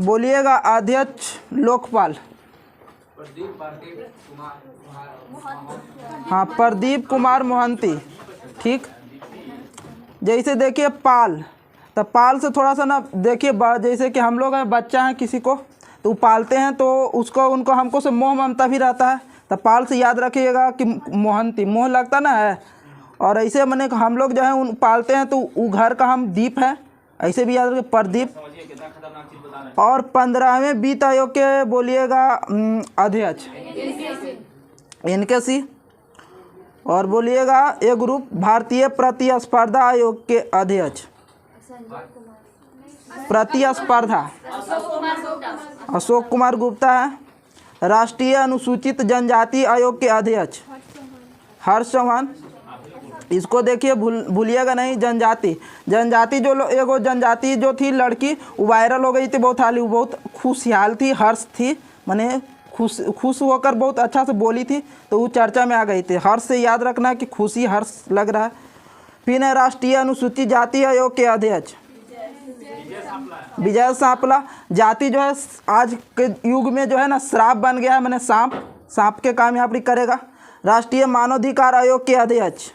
बोलिएगा अध्यक्ष लोकपाल। हाँ, प्रदीप कुमार मोहंती। ठीक। जैसे देखिए पाल, तो पाल से थोड़ा सा ना देखिए, जैसे कि हम लोग हैं, बच्चा है किसी को तो पालते हैं तो उसको उनको हमको से मोह ममता भी रहता है, तो पाल से याद रखिएगा कि मोहंती मोह लगता ना है। और ऐसे मैंने हम लोग जो है उन पालते हैं तो वो घर का हम दीप है, ऐसे भी याद रखिए प्रदीप। और 15वें वित्त आयोग के बोलिएगा अध्यक्ष NKC। और बोलिएगा ए ग्रुप भारतीय प्रतिस्पर्धा आयोग के अध्यक्ष प्रतिस्पर्धा अशोक कुमार गुप्ता है। राष्ट्रीय अनुसूचित जनजाति आयोग के अध्यक्ष हर्ष चौहान। इसको देखिए भूलिएगा नहीं। जनजाति जो एगो जनजाति जो थी लड़की, वो वायरल हो गई थी बहुत हाल ही, वो बहुत खुशहाल थी, हर्ष थी, माने खुश होकर बहुत अच्छा से बोली थी, तो वो चर्चा में आ गई थी। हर्ष से याद रखना कि खुशी हर्ष लग रहा है। फिर है राष्ट्रीय अनुसूचित जाति आयोग के अध्यक्ष विजय सांपला। जाति जो है आज के युग में जो है ना श्राप बन गया है, मैंने सांप के काम यहाँ पर करेगा। राष्ट्रीय मानवाधिकार आयोग के अध्यक्ष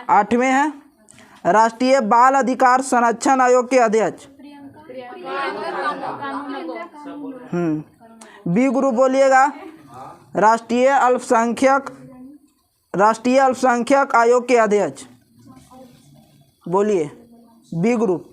8वें हैं। राष्ट्रीय बाल अधिकार संरक्षण आयोग के अध्यक्ष बी ग्रुप बोलिएगा राष्ट्रीय अल्पसंख्यक आयोग के अध्यक्ष बोलिए बी ग्रुप।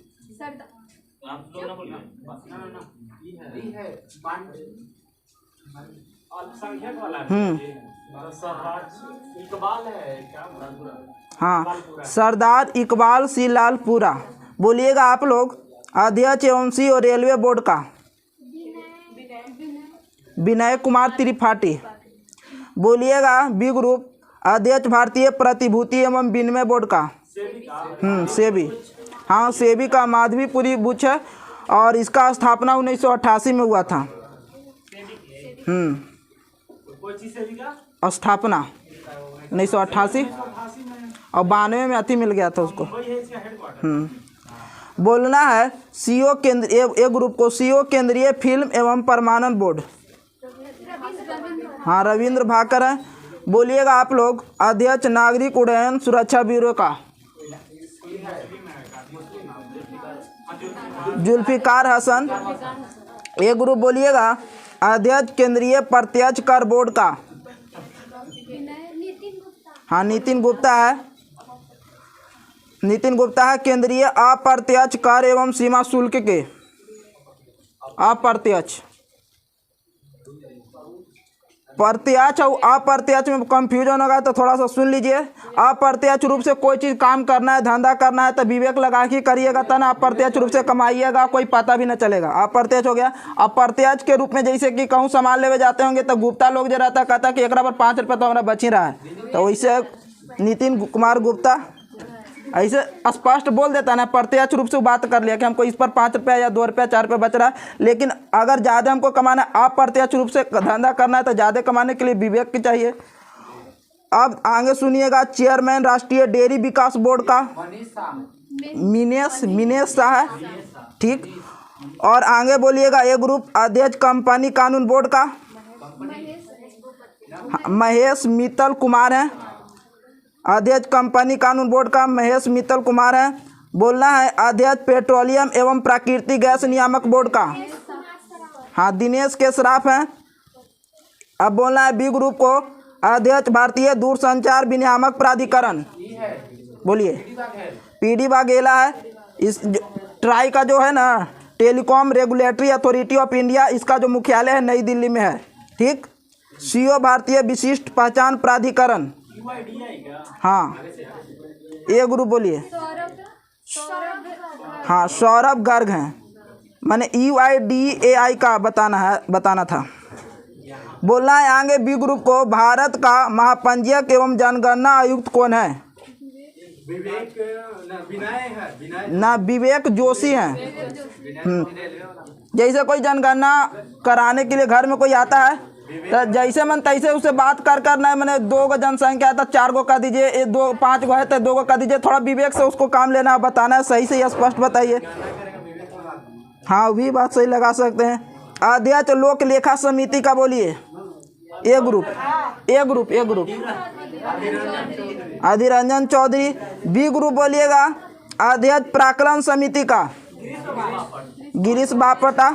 हाँ, सरदार इकबाल सिंह लालपुरा। बोलिएगा आप लोग अध्यक्ष एवं सी और रेलवे बोर्ड का विनय कुमार त्रिपाठी। बोलिएगा बी ग्रुप अध्यक्ष भारतीय प्रतिभूति एवं विनिमय बोर्ड का सेबी। हाँ, सेबी का माधवीपुरी बुच है और इसका स्थापना 1988 में हुआ था। स्थापना 1988 और 92 में अति मिल गया था उसको। बोलना है सीओ केंद्रीय ए ग्रुप को सीओ केंद्रीय फिल्म एवं प्रमाणन बोर्ड। हाँ, रविंद्र भाकर है। बोलिएगा आप लोग अध्यक्ष नागरिक उड्डयन सुरक्षा ब्यूरो का जुल्फिकार हसन। ए ग्रुप बोलिएगा अध्यक्ष केंद्रीय प्रत्यक्ष कर बोर्ड का हाँ नितिन गुप्ता है। केंद्रीय अप्रत्यक्ष कर एवं सीमा शुल्क के प्रत्यक्ष और अप्रत्यक्ष में कंफ्यूजन होगा तो थोड़ा सा सुन लीजिए। अप्रत्यक्ष रूप से कोई चीज़ काम करना है, धंधा करना है तो विवेक लगा के करिएगा, तब ना अप्रत्यक्ष रूप से कमाइएगा, कोई पता भी न चलेगा। अप्रत्यक्ष हो गया। अप्रत्यक्ष के रूप में जैसे कि कहूँ सामान लेवे जाते होंगे तो गुप्ता लोग जो रहता कहता कि एक पर 5 रुपये तो हमारा बच ही रहा है, तो वैसे नितिन कुमार गुप्ता ऐसे स्पष्ट बोल देता ना, प्रत्यक्ष रूप से बात कर लिया कि हमको इस पर 5 रुपया या 2 रुपया 4 रुपये बच रहा है। लेकिन अगर ज़्यादा हमको कमाना है, अप्रत्यक्ष रूप से धंधा करना है तो ज़्यादा कमाने के लिए विवेक की चाहिए। अब आगे सुनिएगा चेयरमैन राष्ट्रीय डेयरी विकास बोर्ड का मिनेश शाह है। ठीक। और आगे बोलिएगा ए ग्रुप अध्यक्ष कंपनी कानून बोर्ड का महेश मित्तल कुमार है। अध्यक्ष कंपनी कानून बोर्ड का महेश मित्तल कुमार है। बोलना है अध्यक्ष पेट्रोलियम एवं प्राकृतिक गैस नियामक बोर्ड का हाँ दिनेश के सराफ हैं। अब बोलना है बी ग्रुप को अध्यक्ष भारतीय दूरसंचार विनियामक प्राधिकरण बोलिए PD वाघेला है। इस ट्राई का जो है ना telecom regulatory authority of India, इसका जो मुख्यालय है नई दिल्ली में है। ठीक। CO भारतीय विशिष्ट पहचान प्राधिकरण हाँ ए ग्रुप बोलिए हाँ सौरभ गर्ग हैं, मैंने UIDAI का बताना था। बोलना है आगे बी ग्रुप को भारत का महापंजीयक एवं जनगणना आयुक्त कौन है? विवेक जोशी हैं। जैसे कोई जनगणना कराने के लिए घर में कोई आता है तो जैसे मन तैसे उसे बात कर करना है। मैंने 2 गो जनसंख्या है तो 4 गो कर दीजिए, ये 2 5 गो है तो 2 गो कर दीजिए। थोड़ा विवेक से उसको काम लेना है, बताना है, सही से स्पष्ट बताइए। हाँ भी बात सही लगा सकते हैं। अध्यक्ष लोक लेखा समिति का बोलिए। ए group Adhir Ranjan Chaudhary. B group बोलिएगा अध्यक्ष प्राक्कलन समिति का गिरीश बापटा।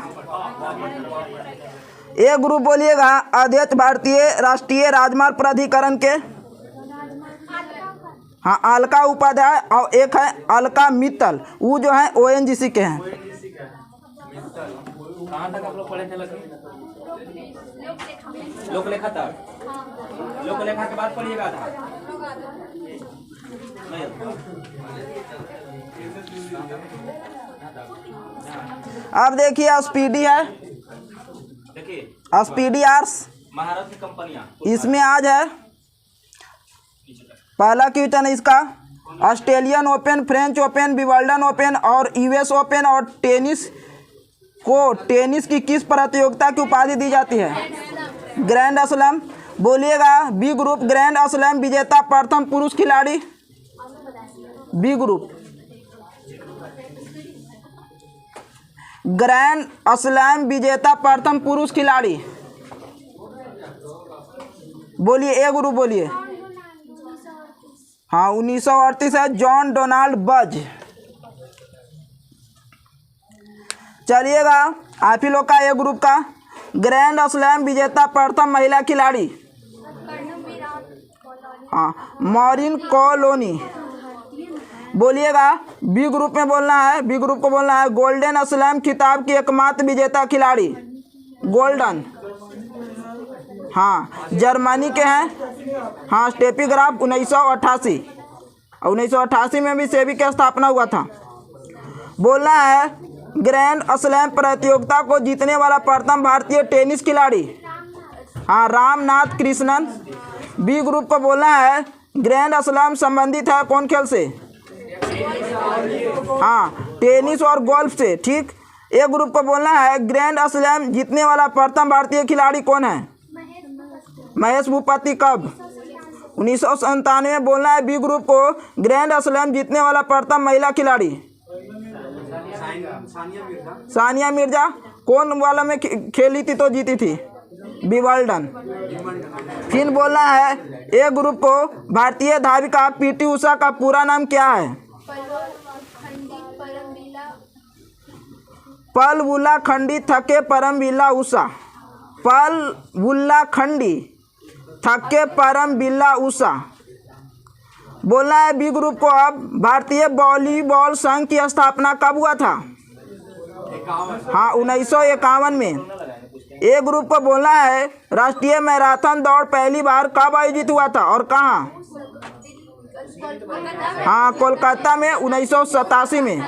ए ग्रुप बोलिएगा अध्यक्ष भारतीय राष्ट्रीय राजमार्ग प्राधिकरण के, हाँ, अलका उपाध्याय। और एक है अलका मित्तल, वो जो है ONGC के हैं। कहाँ तक आप लोग पढ़े थे? लोकलेखा तक। लोकलेखा के बाद पढ़िएगा था। अब देखिए स्पीडी है, देखिए स्पीडी आर्ट्स महाराष्ट्र की कंपनियां, इसमें आज है पहला क्वेश्चन इसका। Australian open, French open, Wimbledon open और US ओपन और टेनिस को टेनिस की किस प्रतियोगिता की उपाधि दी जाती है? Grand slam. बोलिएगा बी ग्रुप ग्रैंड स्लैम विजेता प्रथम पुरुष खिलाड़ी। बी ग्रुप ग्रैंड स्लैम विजेता प्रथम पुरुष खिलाड़ी। बोलिए ए ग्रुप बोलिए। हाँ 1938 है, जॉन डोनाल्ड बज। चलिएगा आप ही लोग का ए ग्रुप का ग्रैंड स्लैम विजेता प्रथम महिला खिलाड़ी, हाँ, मॉरिन कॉलोनी। बोलिएगा बी ग्रुप में बोलना है, बी ग्रुप को बोलना है गोल्डन स्लैम खिताब की एकमात्र विजेता खिलाड़ी, गोल्डन, हाँ, जर्मनी के हैं, हाँ, स्टेफी ग्राफ 1988। 1988 में भी सेबी की स्थापना हुआ था। बोलना है ग्रैंड स्लैम प्रतियोगिता को जीतने वाला प्रथम भारतीय टेनिस खिलाड़ी, हाँ, रामनाथ कृष्णन। बी ग्रुप को बोलना है ग्रैंड स्लैम संबंधित है कौन खेल से? हाँ, टेनिस और गोल्फ से, ठीक। ए ग्रुप को बोलना है ग्रैंड स्लैम जीतने वाला प्रथम भारतीय खिलाड़ी कौन है? महेश भूपति। कब? 1997 में। बोलना है बी ग्रुप को ग्रैंड स्लैम जीतने वाला प्रथम महिला खिलाड़ी, सानिया मिर्जा। कौन वाला में खेली थी तो जीती थी? विंबलडन। फिर बोलना है ए ग्रुप को भारतीय धाविका PT उषा का पूरा नाम क्या है? पलवुला खंडी थके परमवीला उषा, पलवुला खंडी थके परमवीला उषा। बोलना है बी ग्रुप को अब भारतीय वॉलीबॉल संघ की स्थापना कब हुआ था? हाँ 1951 में। ए ग्रुप को बोलना है राष्ट्रीय मैराथन दौड़ पहली बार कब आयोजित हुआ था और कहाँ? हाँ कोलकाता में 1987 में।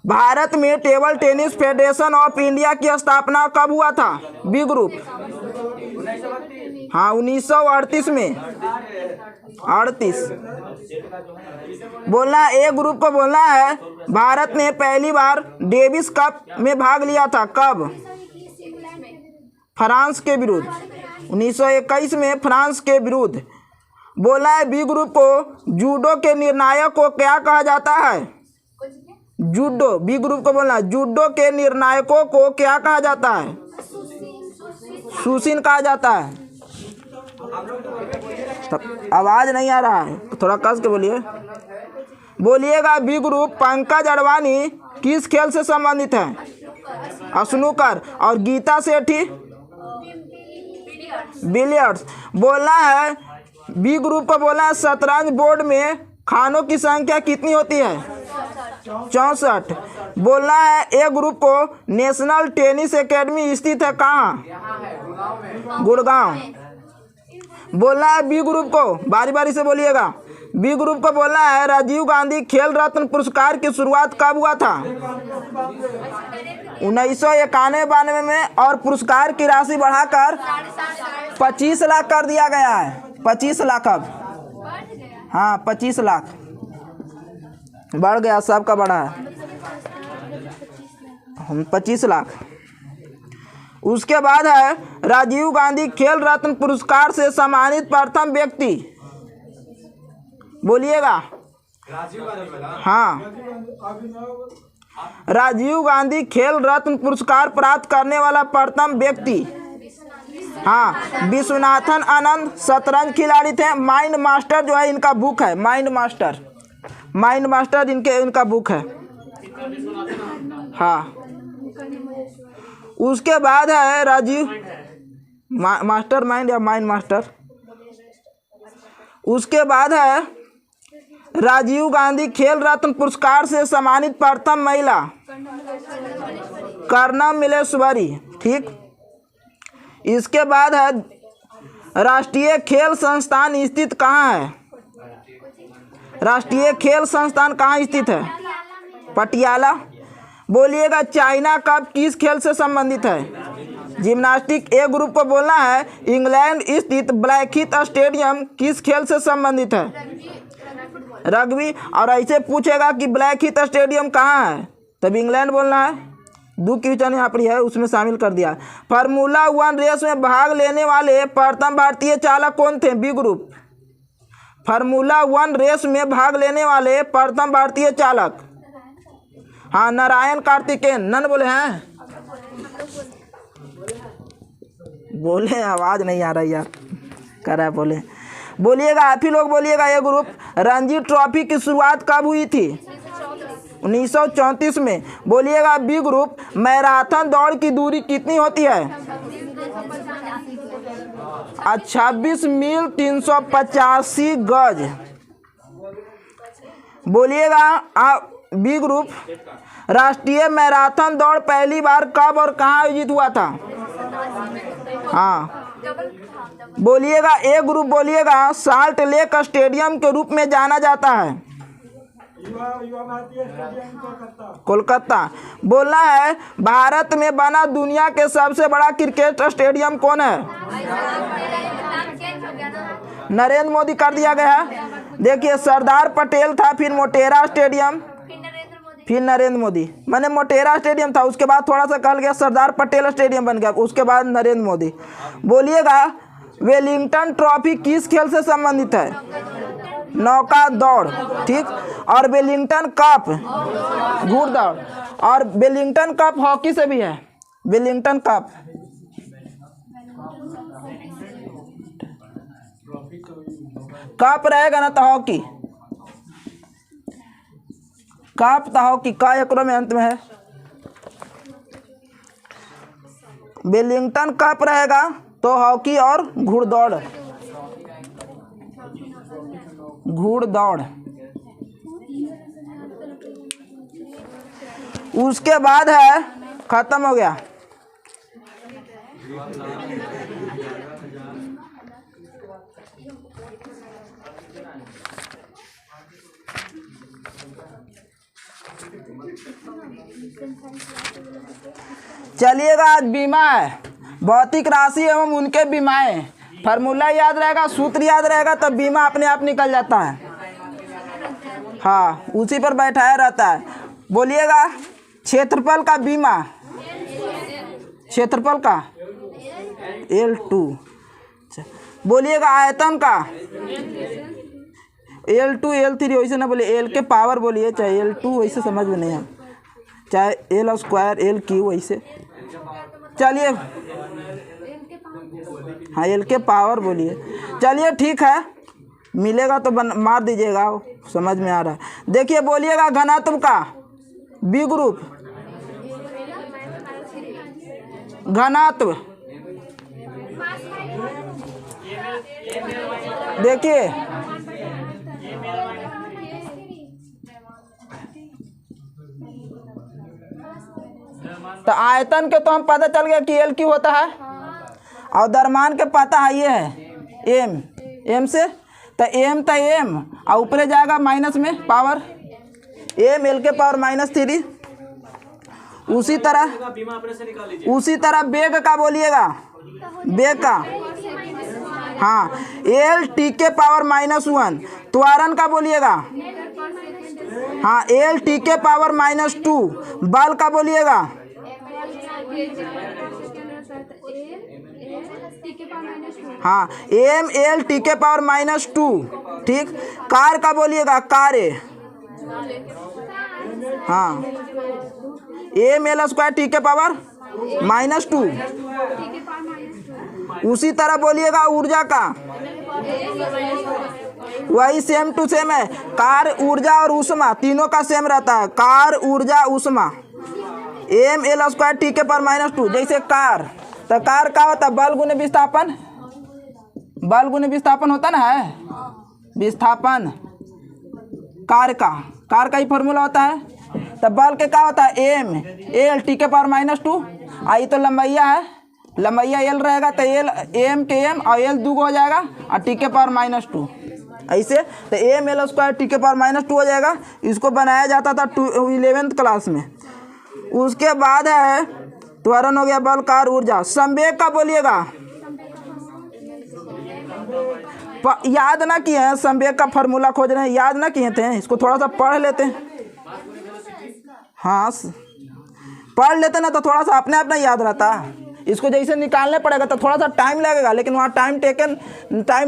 भारत में table tennis federation of India की स्थापना कब हुआ था? बी ग्रुप, हाँ 1938 में, 38। बोलना है ए ग्रुप को बोलना है भारत ने पहली बार डेविस कप में भाग लिया था कब? फ्रांस के विरुद्ध, 1921 में फ्रांस के विरुद्ध। बोलना है बी ग्रुप को जूडो के निर्णायक को क्या कहा जाता है? जूडो, बी ग्रुप को बोलना जूडो के निर्णायकों को क्या कहा जाता है? सुशीन कहा जाता है। तब आवाज नहीं आ रहा है, थोड़ा कस के बोलिए। बोलिएगा बी ग्रुप पंकज अडवाणी किस खेल से संबंधित है? स्नूकर। और गीता सेठी? बिलियर्ड्स। बोलना है बी ग्रुप को बोलना है शतरंज बोर्ड में खानों की संख्या कितनी होती है? 64। बोलना है ए ग्रुप को नेशनल टेनिस एकेडमी स्थित है कहाँ? गुड़गांव। बोलना है बी ग्रुप को, बारी बारी से बोलिएगा, बी ग्रुप को बोलना है राजीव गांधी खेल रत्न पुरस्कार की शुरुआत कब हुआ था? 1991-92 में, और पुरस्कार की राशि बढ़ाकर 25 लाख कर दिया गया है। 25 लाख अब, हाँ 25 लाख बढ़ गया, सबका बढ़ा है 25 लाख। उसके बाद है राजीव गांधी खेल रत्न पुरस्कार से सम्मानित प्रथम व्यक्ति, बोलिएगा। हाँ, राजीव गांधी खेल रत्न पुरस्कार प्राप्त करने वाला प्रथम व्यक्ति, हाँ, विश्वनाथन आनंद शतरंज खिलाड़ी थे। माइंड मास्टर जो है इनका बुक है, माइंड मास्टर इनका बुक है। हाँ, उसके बाद है राजीव मास्टर माइंड या माइंड मास्टर। उसके बाद है राजीव गांधी खेल रत्न पुरस्कार से सम्मानित प्रथम महिला कर्णम मिलेश्वरी, ठीक। इसके बाद है राष्ट्रीय खेल संस्थान स्थित कहाँ है? राष्ट्रीय खेल संस्थान कहाँ स्थित है? पटियाला। बोलिएगा चाइना कप किस खेल से संबंधित है? जिम्नास्टिक। ए ग्रुप को बोलना है इंग्लैंड स्थित ब्लैकहीथ स्टेडियम किस खेल से संबंधित है? रग्बी। और ऐसे पूछेगा कि ब्लैकहीथ स्टेडियम कहाँ है, तब इंग्लैंड बोलना है। दो क्वेश्चन यहाँ पर है, उसमें शामिल कर दिया। फार्मूला 1 रेस में भाग लेने वाले प्रथम भारतीय चालक कौन थे? B group. फार्मूला 1 रेस में भाग लेने वाले प्रथम भारतीय चालक, हाँ, नारायण कार्तिकेयन। नन बोले हैं? बोले, आवाज नहीं आ रही यार, कर रहा है, बोले। बोलिएगा आप ही लोग बोलिएगा। ये ग्रुप रणजी ट्रॉफी की शुरुआत कब हुई थी? 1934 में। बोलिएगा बी ग्रुप मैराथन दौड़ की दूरी कितनी होती है? 26 मील 385 गज। बोलिएगा बी ग्रुप राष्ट्रीय मैराथन दौड़ पहली बार कब और कहाँ आयोजित हुआ था? हाँ, बोलिएगा ए ग्रुप बोलिएगा साल्ट लेक स्टेडियम के रूप में जाना जाता है, कोलकाता। बोलना है भारत में बना दुनिया के सबसे बड़ा क्रिकेट स्टेडियम कौन है? नरेंद्र मोदी कर दिया गया। देखिए सरदार पटेल था, फिर मोटेरा स्टेडियम, फिर नरेंद्र मोदी। मैंने मोटेरा स्टेडियम था, उसके बाद थोड़ा सा कल गया सरदार पटेल स्टेडियम बन गया, उसके बाद नरेंद्र मोदी। बोलिएगा वेलिंगटन ट्रॉफी किस खेल से संबंधित है? नौका दौड़, ठीक। और वेलिंगटन कप घुड़दौड़, और वेलिंगटन कप हॉकी से भी है। वेलिंगटन कप रहेगा ना तो हॉकी, कप तो हॉकी का एकरो में अंत में है। वेलिंगटन कप रहेगा तो हॉकी और घुड़दौड़, उसके बाद है, खत्म हो गया। चलिएगा आज बीमा है, भौतिक राशि एवं उनके बीमाएं। फार्मूला याद रहेगा, सूत्र याद रहेगा, तब बीमा अपने आप निकल जाता है। हाँ, उसी पर बैठाया रहता है। बोलिएगा क्षेत्रफल का बीमा, क्षेत्रफल का L2। बोलिएगा आयतन का L2 L3, वैसे ना बोलिए, L के पावर बोलिए, चाहे L2 वैसे समझ में नहीं है, चाहे L स्क्वायर L क्यू वैसे। चलिए हाँ, L के पावर बोलिए। चलिए ठीक है, मिलेगा तो मार दीजिएगा, समझ में आ रहा है। देखिए बोलिएगा घनत्व का, बी ग्रुप घनत्व। देखिए तो आयतन के तो हम पता चल गया कि एल क्यू होता है, और द्रव्यमान के पता है ये है एम, एम से तो एम था एम, और ऊपर जाएगा माइनस में पावर एम, एल के पावर -3। उसी तरह बेग का बोलिएगा, बेग का, हाँ, एल टी के पावर -1। त्वरण का बोलिएगा, हाँ, एल टी के पावर -2। बल का बोलिएगा, हाँ एम एल टी के पावर -2, ठीक। कार का बोलिएगा कार्य, हाँ एम एल स्क्वायर टी के पावर -2। उसी तरह बोलिएगा ऊर्जा का, वही सेम टू सेम है। कार ऊर्जा और ऊष्मा तीनों का सेम रहता है, कार ऊर्जा ऊष्मा एम एल स्क्वायर टी के पावर -2। जैसे कार, तो कार का होता है बल गुने विस्थापन, बल गुने विस्थापन होता ना है, विस्थापन कार का ही फॉर्मूला होता है। तो बल के क्या होता है एम एल टी के पावर -2। आई तो लंबाइया है, लंबाइया एल रहेगा तो एल एम के एम और एल दूगो हो जाएगा और टी के पावर -2 ऐसे। तो एम एल स्क्वायर टी के पावर -2 हो जाएगा। इसको बनाया जाता था 11th क्लास में। उसके बाद है त्वरण हो गया, बल, कार, ऊर्जा। संवेग का बोलिएगा, याद ना किए हैं, संवेग का फॉर्मूला खोज रहे हैं, याद ना किए थे, इसको थोड़ा सा पढ़ लेते हैं। हाँ पढ़ लेते ना तो थोड़ा सा अपने आप नहीं याद रहता। इसको जैसे निकालने पड़ेगा तो थोड़ा सा टाइम लगेगा, लेकिन वहाँ टाइम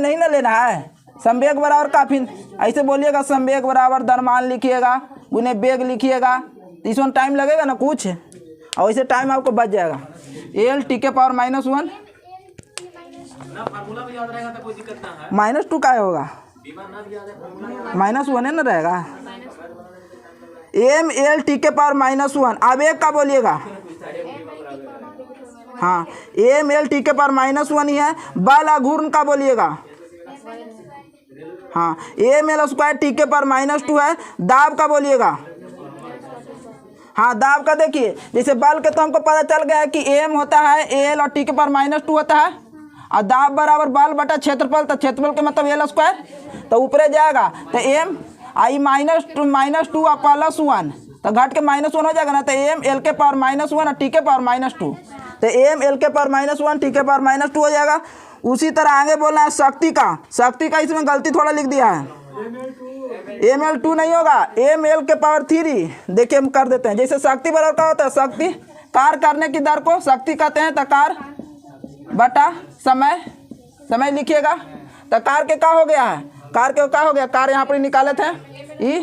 नहीं ना लेना है। संवेग बराबर काफी, ऐसे बोलिएगा संवेग बराबर द्रव्यमान लिखिएगा गुने वेग लिखिएगा, तो इसमें टाइम लगेगा ना कुछ, और वैसे टाइम आपको बच जाएगा। एल टी के पावर -1 फार्मूला भी याद रहेगा तो कोई दिक्कत ना है। -2 का होगा, -1 है ना रहेगा। एम एल टी के पावर -1 आवेग का बोलिएगा, हाँ एम एल टी के पावर -1 ही है। बल घूर्ण का बोलिएगा, हाँ एम एल स्क्वायर टी के पावर -2 है। दाब का बोलिएगा, हाँ दाब का देखिए, जैसे बल के तो हमको पता चल गया है कि एम होता है एल और टी के पावर -2 होता है, और दाब बराबर बल बटा क्षेत्रफल, तो क्षेत्रफल के मतलब एल स्क्वायर, तो ऊपरे जाएगा तो एम आई -2 और +1, तो घट के -1 हो जाएगा ना, तो एम एल के पावर -1 और टी के पावर -2, तो एम एल के पावर -1 टी के पावर -2 हो जाएगा। उसी तरह आगे बोलना है शक्ति का इसमें गलती थोड़ा लिख दिया है, एम एल 2 नहीं होगा, एम एल के पावर 3। देखिए हम कर देते हैं, जैसे शक्ति बराबर क्या होता है, शक्ति कार्य करने की दर को शक्ति कहते हैं, तो कार्य बटा समय लिखिएगा। तो कार्य के क्या हो गया है, कार्य के क्या हो गया, कार्य यहाँ पर निकाले थे ई,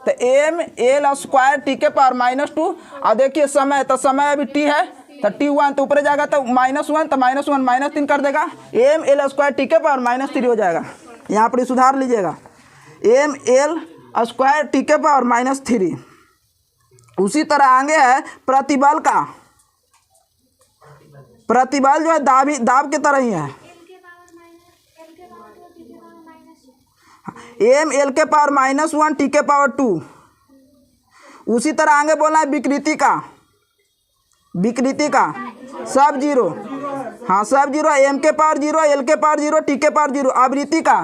तो एम एल स्क्वायर टी के पावर -2, और देखिए समय, तो समय अभी टी है तो T1, तो ऊपर जाएगा तो -1, तो -1 -3 कर देगा, एम एल स्क्वायर टी के पावर -3 हो जाएगा। यहाँ पर सुधार लीजिएगा, एम एल स्क्वायर टी के पावर -3। उसी तरह आगे है प्रतिबल का, प्रतिबल जो है दाब की तरह ही है, एम एल के पावर -1 टी के पावर 2। उसी तरह आगे बोलना है विकृति का सब जीरो, हाँ सब जीरो, एम के पावर 0 एल के पावर 0 टी के पावर 0। आवृत्ति का,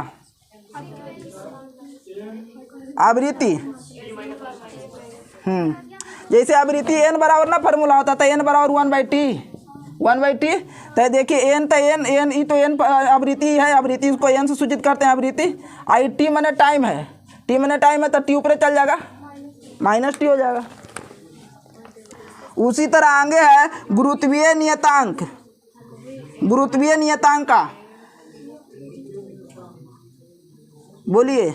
आवृत्ति जैसे आवृत्ति n बराबर ना फॉर्मूला होता था, n बराबर 1/t। तो देखिए n तो n ई तो n आवृत्ति है, आवृत्ति इसको n से सूचित करते हैं आवृत्ति। आई टी मैंने टाइम है, टी मैंने टाइम है, तो टी ऊपर चल जाएगा, -t हो जाएगा। उसी तरह आगे है गुरुत्वीय नियतांक, गुरुत्वीय नियतांक का बोलिए।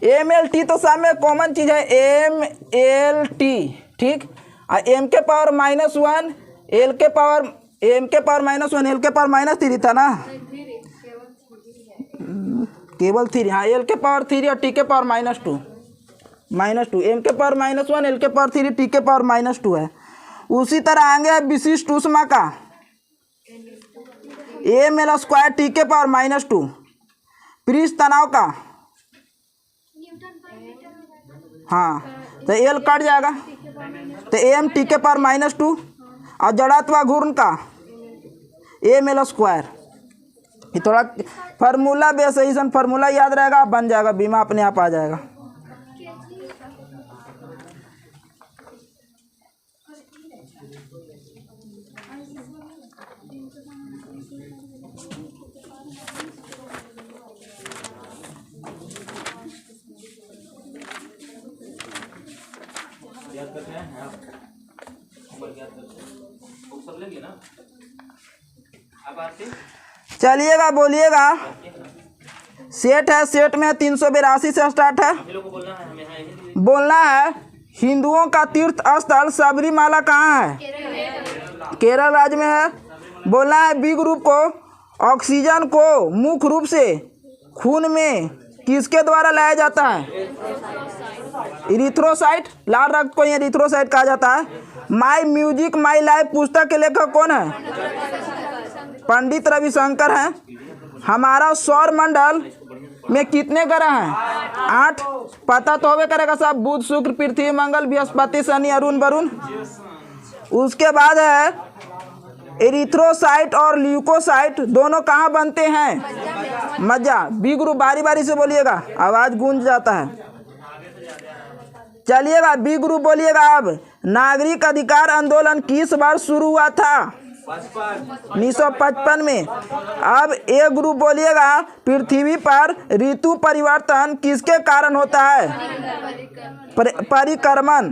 एम एल टी तो सब में कॉमन चीज है, एम एल टी, ठीक। और एम के पावर -1 एल के पावर -1 एल के पावर -3 था ना, केवल 3, हाँ एल के पावर 3 और टी के पावर -2 एम के पावर -1 एल के पावर 3 टी के पावर -2 है। उसी तरह आगे विशिष्ट ऊष्मा का, एम एल स्क्वायर टी के पावर -2। पृष्ठ तनाव का, हाँ तो एल कट जाएगा, तो एम टी के पावर -2। और जड़त्व घूर्ण का एम एल स्क्वायर, ये थोड़ा फार्मूला बेस है, फार्मूला याद रहेगा, बन जाएगा, बीमा अपने आप आ जाएगा। याद करते हैं आप, याद करते हैं, सब लेंगे ना। चलिएगा बोलिएगा। सेट है, सेट में 382 से स्टार्ट है। ये लोग को बोलना है हमें, हाँ हिंदी। बोलना है हिंदुओं का तीर्थ स्थल सबरीमाला कहाँ है? केरल राज्य में है। बोलना है बी ग्रुप को ऑक्सीजन को मुख्य रूप से खून में किसके द्वारा लाया जाता है? इरिथ्रोसाइट, लाल रक्त को इरिथ्रोसाइट कहा जाता है। माई म्यूजिक माई लाइफ पुस्तक के लेखक कौन है? पंडित रविशंकर हैं। हमारा सौर मंडल में कितने ग्रह हैं? 8। पता तो होवे करेगा सब, बुध शुक्र पृथ्वी मंगल बृहस्पति शनि अरुण वरुण। उसके बाद है एरिथ्रोसाइट और ल्यूकोसाइट दोनों कहाँ बनते हैं? मज्जा। बी ग्रुप बारी बारी से बोलिएगा, आवाज गूंज जाता है। चलिएगा बी ग्रुप बोलिएगा। अब नागरिक अधिकार आंदोलन किस वर्ष शुरू हुआ था? 1955 में। अब ए ग्रुप बोलिएगा पृथ्वी पर ऋतु परिवर्तन किसके कारण होता है? परिक्रमण।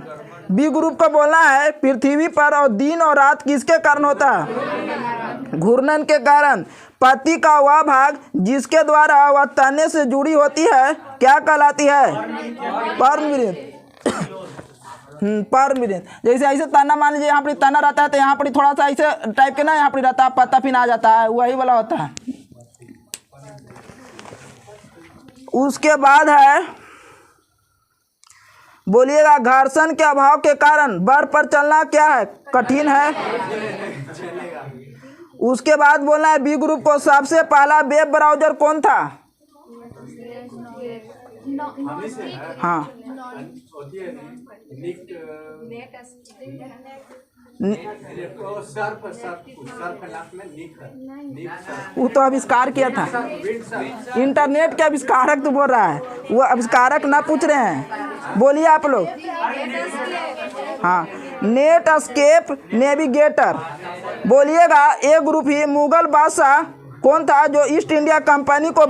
बी ग्रुप को बोलना है पृथ्वी पर और दिन और रात किसके कारण होता है? घूर्णन के कारण। पति का वह भाग जिसके द्वारा वह तने से जुड़ी होती है क्या कहलाती है? पर्णवृत्त। पर्णवृत्त। जैसे ऐसे तना मान लीजिए यहाँ पर तना रहता है तो यहाँ पर थोड़ा सा ऐसे टाइप के ना यहाँ पर रहता है, पत्ता फिर आ जाता है, वही वाला होता है। उसके बाद है बोलिएगा घर्षण के अभाव के कारण बर्फ पर चलना क्या है? कठिन है। उसके बाद बोलना है बी ग्रुप को सबसे पहला वेब ब्राउजर कौन था? हाँ, वो तो आविष्कार किया था। इंटरनेट के आविष्कारक तो बोल रहा है, वो आविष्कारक ना पूछ रहे हैं। बोलिए आप लोग। हाँ, नेट एस्केप नेविगेटर। बोलिएगा ए ग्रुप ही मुगल बादशाह कौन था जो ईस्ट इंडिया कंपनी को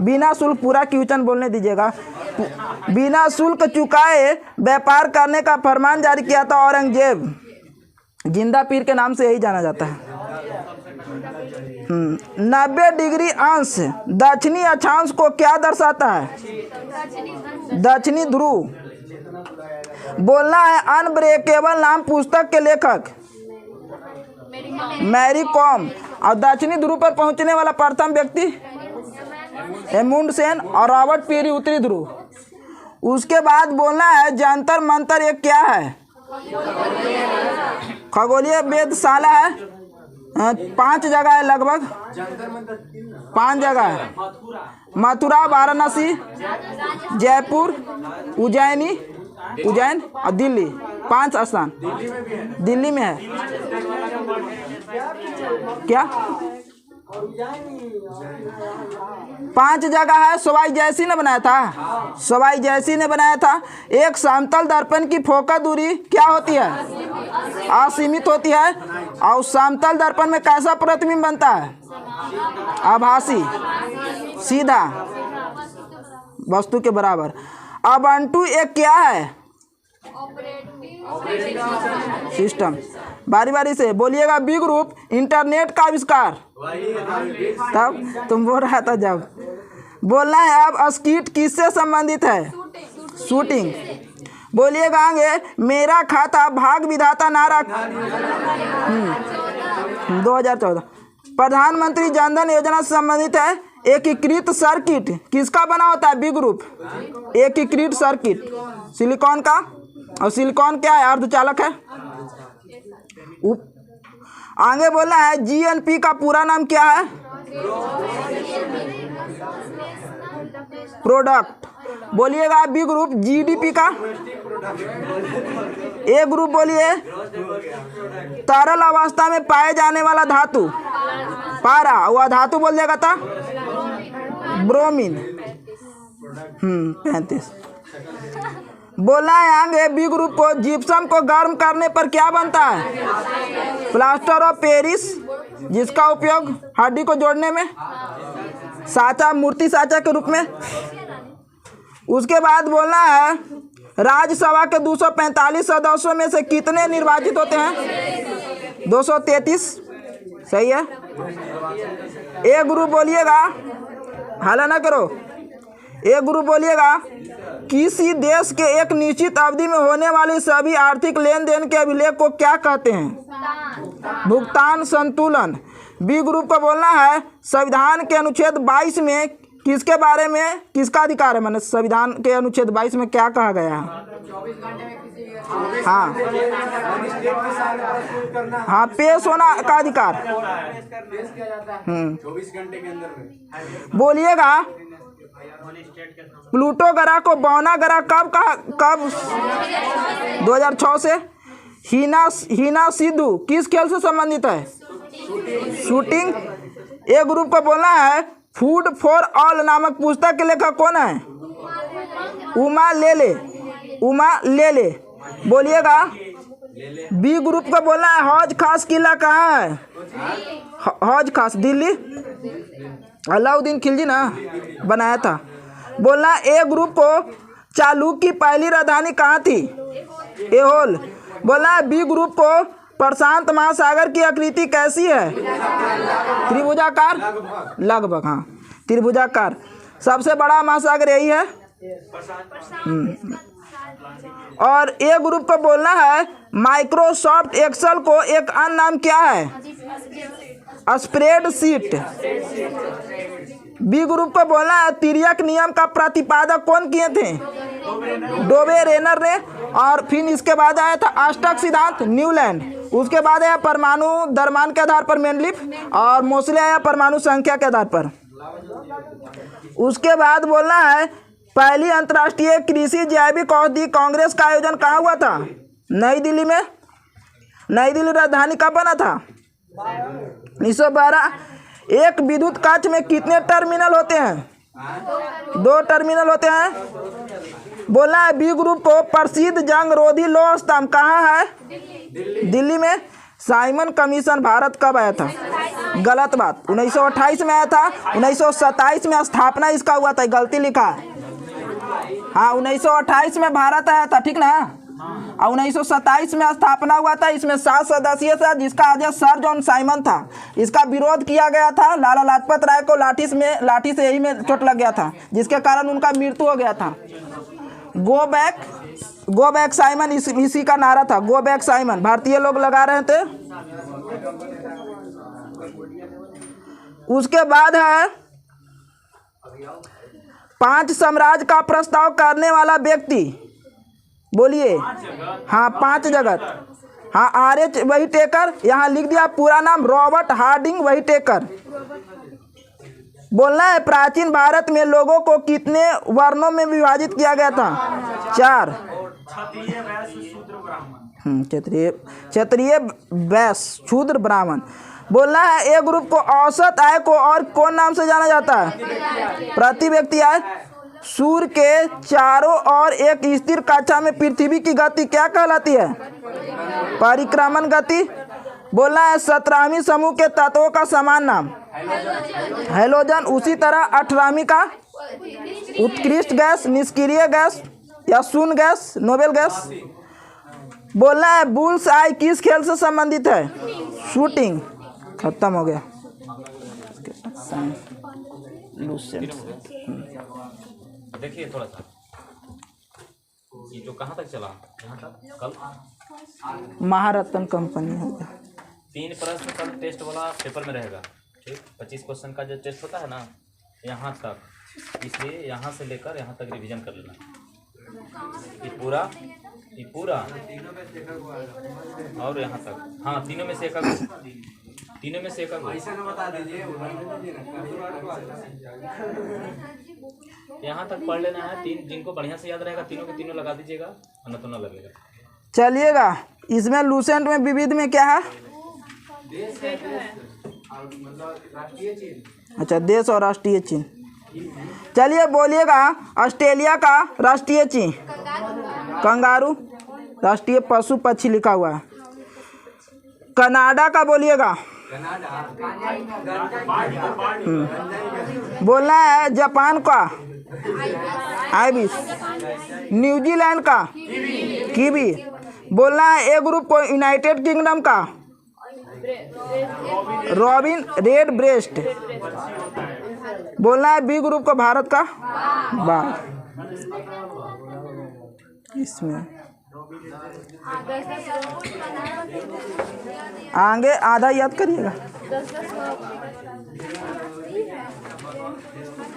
बिना शुल्क पूरा क्वेश्चन बोलने दीजिएगा, बिना शुल्क चुकाए व्यापार करने का फरमान जारी किया था? औरंगजेब। जिंदा पीर के नाम से यही जाना जाता है। 90 डिग्री अंश दक्षिणी अक्षांश को क्या दर्शाता है? दक्षिणी ध्रुव। बोलना है अनब्रेकेबल नाम पुस्तक के लेखक? मैरी कॉम। और दक्षिणी ध्रुव पर पहुंचने वाला प्रथम व्यक्ति? एमुंडसेन। और रॉबर्ट पेरी उत्तरी ध्रुव। उसके बाद बोलना है जंतर मंतर एक क्या है? खगोलीय वेधशाला है। 5 जगह है लगभग, 5 जगह है। मथुरा, वाराणसी, जयपुर, उज्जैन और दिल्ली। 5 स्थान दिल्ली में है। क्या? 5 जगह है। सवाई जयसी ने बनाया था, सवाई जयसी ने बनाया था। एक समतल दर्पण की फोकस दूरी क्या होती है? असीमित होती है। और समतल दर्पण में कैसा प्रतिबिंब बनता है? आभासी, सीधा, वस्तु के बराबर। उबुंटू एक क्या है? सिस्टम। बारी बारी से बोलिएगा बी ग्रुप इंटरनेट का आविष्कार? तब तुम बोल रहा था जब। बोलना है अब स्कीट किससे संबंधित है? शूटिंग। बोलिएगा आगे मेरा खाता भाग विधाता नारा 2014। प्रधानमंत्री जनधन योजना से संबंधित है। एकीकृत सर्किट किसका बना होता है? B group. एकीकृत सर्किट सिलिकॉन का। और सिलिकॉन क्या है? अर्धचालक है। आगे बोलना है जीएनपी का पूरा नाम क्या है? प्रोडक्ट। बोलिएगा बी ग्रुप जीडीपी का। ए ग्रुप बोलिए तरल अवस्था में पाए जाने वाला धातु? पारा। वह धातु बोल देगा था ब्रोमीन। 35। बोलना है आगे बी ग्रुप को जिप्सम को गर्म करने पर क्या बनता है? प्लास्टर ऑफ पेरिस, जिसका उपयोग हड्डी को जोड़ने में, साचा, मूर्ति साचा के रूप में। उसके बाद बोलना है राज्यसभा के 245 सदस्यों में से कितने निर्वाचित होते हैं? 233। सही है। ए ग्रुप बोलिएगा, हाला ना करो। ए ग्रुप बोलिएगा, किसी देश के एक निश्चित अवधि में होने वाली सभी आर्थिक लेन देन के अभिलेख को क्या कहते हैं? भुगतान संतुलन। बी ग्रुप को बोलना है, संविधान के अनुच्छेद 22 में किसके बारे में किसका अधिकार है? मैंने संविधान के अनुच्छेद 22 में क्या कहा गया है? हाँ हाँ, पेश होना का अधिकार। 24 घंटे के अंदर बोलिएगा, प्लूटो ग्रह को बौना ग्रह कब 2006 से। हीना सिद्धू किस खेल से संबंधित है? शूटिंग। ए ग्रुप को बोलना है, फूड फॉर ऑल नामक पुस्तक के लेखक कौन है? उमा लेले। बोलिएगा, बी ग्रुप को बोलना है, हौज खास किला कहाँ है? हौज खास दिल्ली, अलाउद्दीन खिलजी ना बनाया था। बोलना, ए ग्रुप को चालुक्य की पहली राजधानी कहाँ थी? एहोल। बोलना, बी ग्रुप को प्रशांत महासागर की आकृति कैसी है? त्रिभुजाकार, लगभग, हाँ त्रिभुजाकार। सबसे बड़ा महासागर यही है। और ए ग्रुप को बोलना है, माइक्रोसॉफ्ट एक्सेल को एक अन्य नाम क्या है? स्प्रेडशीट। बी ग्रुप को बोलना है, तिर्यक नियम का प्रतिपादक कौन किए थे? डोबे रेनर ने। और फिर इसके बाद आया था अष्टक सिद्धांत, न्यूलैंड। उसके बाद आया परमाणु द्रव्यमान के आधार पर मेंडलीफ, और मोस्ले आया परमाणु संख्या के आधार पर। उसके बाद बोलना है, पहली अंतर्राष्ट्रीय कृषि जैविक औषधि कांग्रेस का आयोजन कहाँ हुआ था? नई दिल्ली में। नई दिल्ली राजधानी कब बना था? 1912। एक विद्युत कक्ष में कितने टर्मिनल होते हैं? 2 टर्मिनल होते हैं। बोलना है, बी ग्रुप को प्रसिद्ध जंग रोधी लौह स्तंभ कहाँ है? दिल्ली में। साइमन कमीशन भारत कब आया था? गलत बात, 1928 में आया था। 1927 में स्थापना इसका हुआ था, गलती लिखा है। हाँ, 1928 में भारत आया था, ठीक ना। और 1927 में स्थापना हुआ था। इसमें 7 सदस्य था, जिसका अध्यक्ष सर जॉन साइमन था। इसका विरोध किया गया था। लाला लाजपत राय को लाठी से यही में चोट लग गया था, जिसके कारण उनका मृत्यु हो गया था। गो बैक साइमन, इसी का नारा था, गो बैक साइमन। भारतीय लोग लगा रहे थे। उसके बाद है 5 साम्राज्य का प्रस्ताव करने वाला व्यक्ति। बोलिए। हाँ, 5 जगत। हाँ, आर.एच. व्हिटेकर, यहाँ लिख दिया पूरा नाम, रॉबर्ट हार्डिंग व्हिटेकर। बोलना है, प्राचीन भारत में लोगों को कितने वर्णों में विभाजित किया गया था? 4। क्षत्रिय, वैश्य, शूद्र, ब्राह्मण। बोलना है, ए ग्रुप को औसत आय को और कौन नाम से जाना जाता है? प्रति व्यक्ति आय। सूर्य के चारों ओर एक स्थिर कक्षा में पृथ्वी की गति क्या कहलाती है? परिक्रमण गति। बोलना है, 17वीं समूह के तत्वों का समान नाम? हैलोजन। उसी तरह 18वीं का उत्कृष्ट गैस, निष्क्रिय गैस या शून्य गैस, नोबेल गैस। बोलना है, बुल्स आई किस खेल से संबंधित है? शूटिंग। खत्म हो गया। देखिए थोड़ा सा, ये जो कहाँ तक चला? यहाँ तक कल महारत्न कंपनी हो गया। 3 प्रश्न कल टेस्ट वाला पेपर में रहेगा, ठीक। 25 क्वेश्चन का जो टेस्ट होता है ना, यहाँ तक। इसलिए यहाँ से लेकर यहाँ तक रिवीजन कर लेना। ये पूरा और यहाँ तक। हाँ, तीनों में से एक यहाँ तक पढ़ लेना है। 3 जिनको बढ़िया से याद रहेगा, तीनों के तीनों लगा दीजिएगा, वरना तो ना लगेगा। चलिएगा, इसमें लूसेंट में विविध में क्या है? अच्छा, देश और राष्ट्रीय चिन्ह। चलिए बोलिएगा, ऑस्ट्रेलिया का राष्ट्रीय चिन्ह कंगारू, राष्ट्रीय पशु पक्षी लिखा हुआ है। कनाडा का बोलिएगा। बोलना है, जापान का आइबिस, न्यूजीलैंड का कीवी। बोलना है, ए ग्रुप को यूनाइटेड किंगडम का रॉबिन रेड ब्रेस्ट। बोलना है बी ग्रुप को भारत का बाघ। इसमें आगे आधा याद करिएगा।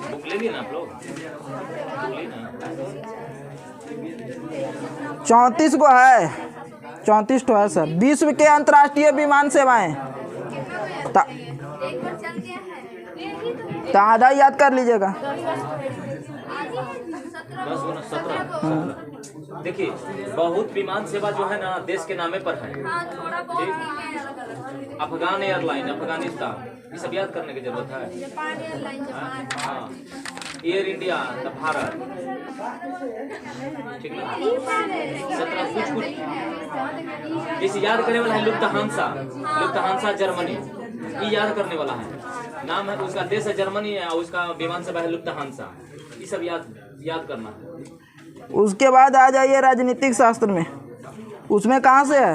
बुक ले लिए ना आप लोग? बुक ली ना? 34 को है, 34 तो है सर। विश्व के अंतर्राष्ट्रीय विमान सेवाएं तो आधा याद कर लीजिएगा। 10 गुना 17। देखिए बहुत विमान सेवा जो है ना देश के नामे पर है। ठीक, अफगान एयरलाइन, अफगानिस्तान, ये सब याद करने की जरूरत है। हाँ, एयर इंडिया, भारत, ठीक ना? 17 कुछ इसे याद करने वाला है। लुफ्थहांसा, लुफ्थहांसा जर्मनी, ये याद करने वाला है। नाम है उसका, देश है जर्मनी है और उसका विमान सेवा है लुफ्थहांसा। ये सब याद करना है। उसके बाद आ जाइए राजनीतिक शास्त्र में। उसमें कहाँ से है?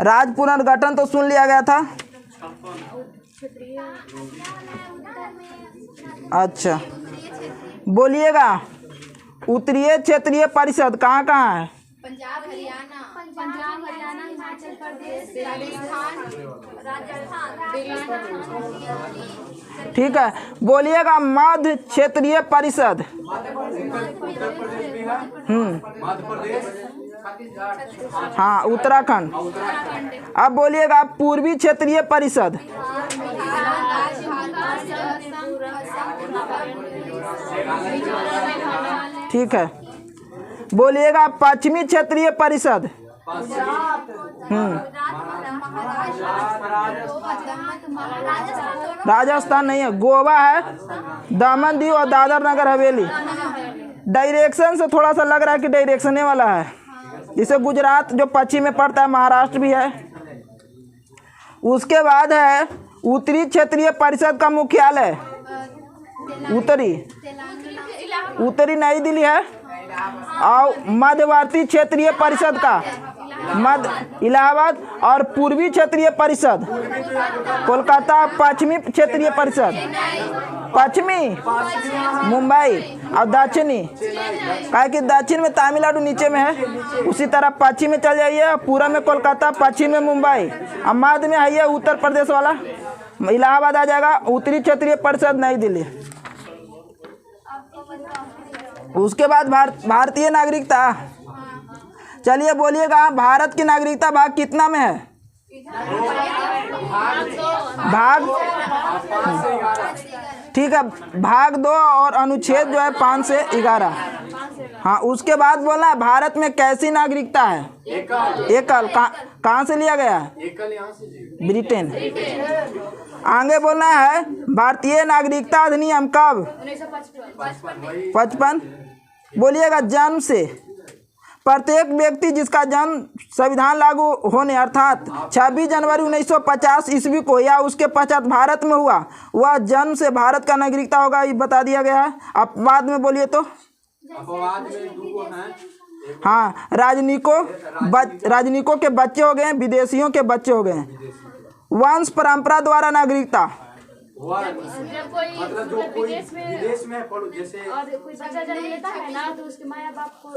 राज्य पुनर्गठन तो सुन लिया गया था। अच्छा बोलिएगा, उत्तरीय क्षेत्रीय परिषद कहाँ कहाँ है? पंजाब हरियाणा हिमाचल प्रदेश, राजस्थान, ठीक है, बोलिएगा मध्य क्षेत्रीय परिषद। मध्य प्रदेश, हाँ उत्तराखंड। अब बोलिएगा पूर्वी क्षेत्रीय परिषद। ठीक है, बोलिएगा पश्चिमी क्षेत्रीय परिषद। राजस्थान नहीं है, गोवा है, दमन दीव और दादर नगर हवेली। डायरेक्शन से थोड़ा सा लग रहा है कि डायरेक्शन वाला है। जिसे गुजरात जो पश्चिम में पड़ता है, महाराष्ट्र भी है। उसके बाद है उत्तरी क्षेत्रीय परिषद का मुख्यालय उत्तरी नई दिल्ली है। और मध्यवर्ती क्षेत्रीय परिषद का मध्य इलाहाबाद और पूर्वी क्षेत्रीय परिषद कोलकाता। पश्चिमी क्षेत्रीय परिषद पश्चिमी मुंबई और दक्षिणी, काहे कि दक्षिण में तमिलनाडु नीचे में है। उसी तरह पश्चिम में चल जाइए, पूर्व में कोलकाता, पश्चिम में मुंबई और मध्य में है उत्तर प्रदेश वाला इलाहाबाद आ जाएगा। उत्तरी क्षेत्रीय परिषद नई दिल्ली। उसके बाद भारतीय नागरिकता। चलिए बोलिएगा भारत की नागरिकता भाग कितना में है? भाग ठीक है, भाग 2 और अनुच्छेद जो है 5 से 11। हाँ, उसके बाद बोला है भारत में कैसी नागरिकता है? एकल। कहाँ से लिया गया? ब्रिटेन। आगे बोलना है भारतीय नागरिकता अधिनियम कब? 55। बोलिएगा जन्म से। प्रत्येक व्यक्ति जिसका जन्म संविधान लागू होने अर्थात 26 जनवरी 1950 ईस्वी को या उसके पश्चात भारत में हुआ, वह जन्म से भारत का नागरिकता होगा, ये बता दिया गया है। अब बाद में बोलिए तो। अपवाद में 2 हैं। हाँ, राजनयिकों के बच्चे हो गए, विदेशियों के बच्चे हो गए। वंश परंपरा द्वारा नागरिकता। मतलब जो कोई विदेश में पढ़ो, जैसे और कोई बच्चा जन्म लेता है ना तो उसके माँ बाप को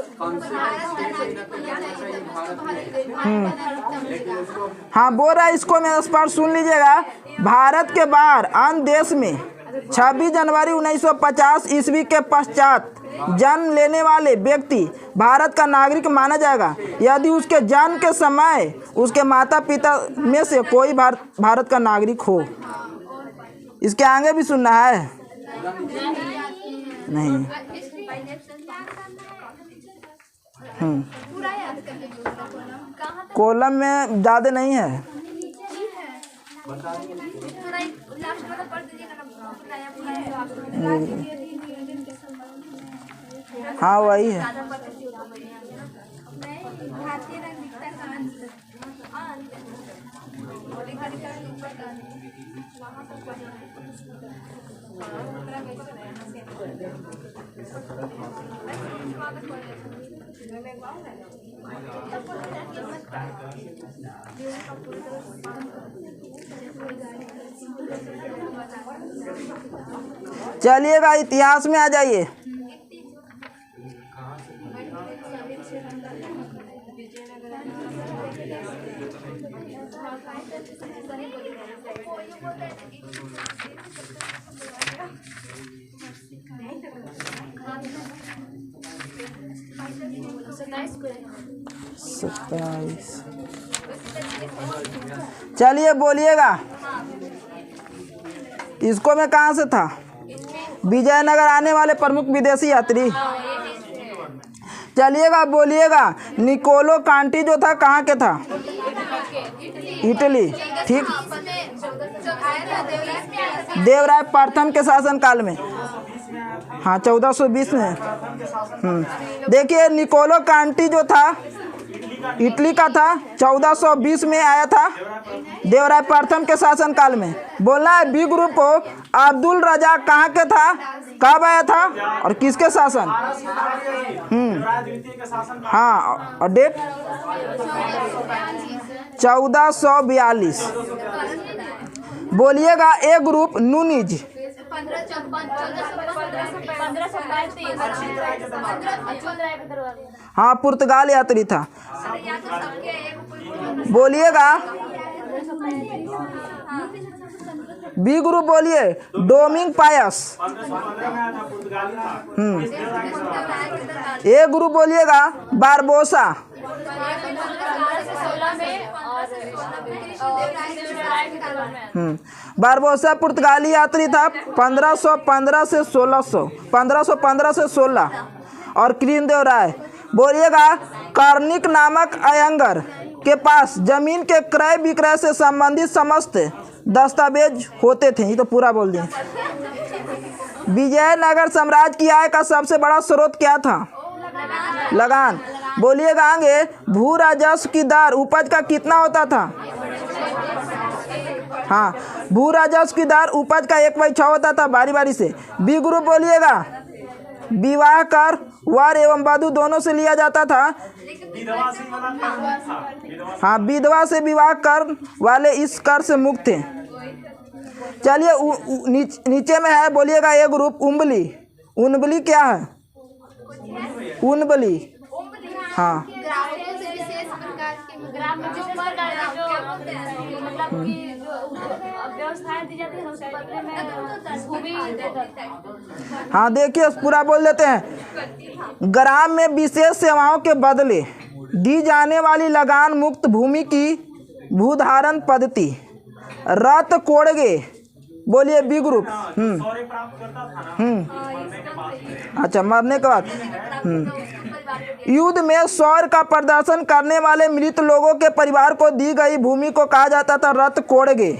हाँ बोल रहा है, इसको मैं स्पष्ट सुन लीजिएगा। भारत के बाहर अन्य देश में 26 जनवरी 1950 ईस्वी के पश्चात जन्म लेने वाले व्यक्ति भारत का नागरिक माना जाएगा यदि उसके जन्म के समय उसके माता पिता में से कोई भारत का नागरिक हो। इसके आगे भी सुनना है? नहीं। कॉलम में ज़्यादा नहीं है। हाँ वही है। वहाँ पर चलिएगा इतिहास में आ जाइए। सत्ताईस। चलिए बोलिएगा, इसको मैं कहाँ से था? विजयनगर आने वाले प्रमुख विदेशी यात्री। चलिएगा बोलिएगा, निकोलो कांटी जो था कहाँ के था? इटली। ठीक, देवराय प्रथम के शासनकाल में। हाँ 1420 में। देखिए निकोलो कांटी जो था इटली का था, 1420 में आया था देवराय प्रथम के शासनकाल में। बोलना है बी ग्रुप को अब्दुल रज़ाक कहाँ के था, कब आया था और किसके शासन? हाँ और डेट 1442। बोलिएगा ए ग्रुप नूनीज। हाँ पुर्तगाल यात्री था। बोलिएगा बी ग्रुप, बोलिए डोमिंग पायस। ए ग्रुप बोलिएगा बारबोसा। बारबोसा पुर्तगाली यात्री था 1515 से 16 और कृष्णदेवराय। बोलिएगा कार्निक नामक अयंगर के पास जमीन के क्रय विक्रय से संबंधित समस्त दस्तावेज होते थे। ये तो पूरा बोल दिए। विजयनगर साम्राज्य की आय का सबसे बड़ा स्रोत क्या था? लगान। बोलिएगा आगे भू राजस्व की दर उपज का कितना होता था? हाँ भू राजस्व की दर उपज का 1/6 होता था बारी बारी से। बी ग्रुप बोलिएगा विवाह कर वर एवं वधु दोनों से लिया जाता था। हाँ विधवा से विवाह कर वाले इस कर से मुक्त थे। चलिए नीचे में है, बोलिएगा ए ग्रुप उम्बली। उन्बली क्या है? उन्बली। हाँ हाँ देखिए पूरा बोल देते हैं। ग्राम में विशेष सेवाओं के बदले दी जाने वाली लगान मुक्त भूमि की भूधारण पद्धति रत कोड़गे। बोलिए बी ग्रुप। अच्छा मरने के बाद युद्ध में शौर्य का प्रदर्शन करने वाले मृत लोगों के परिवार को दी गई भूमि को कहा जाता था रत कोड़गे।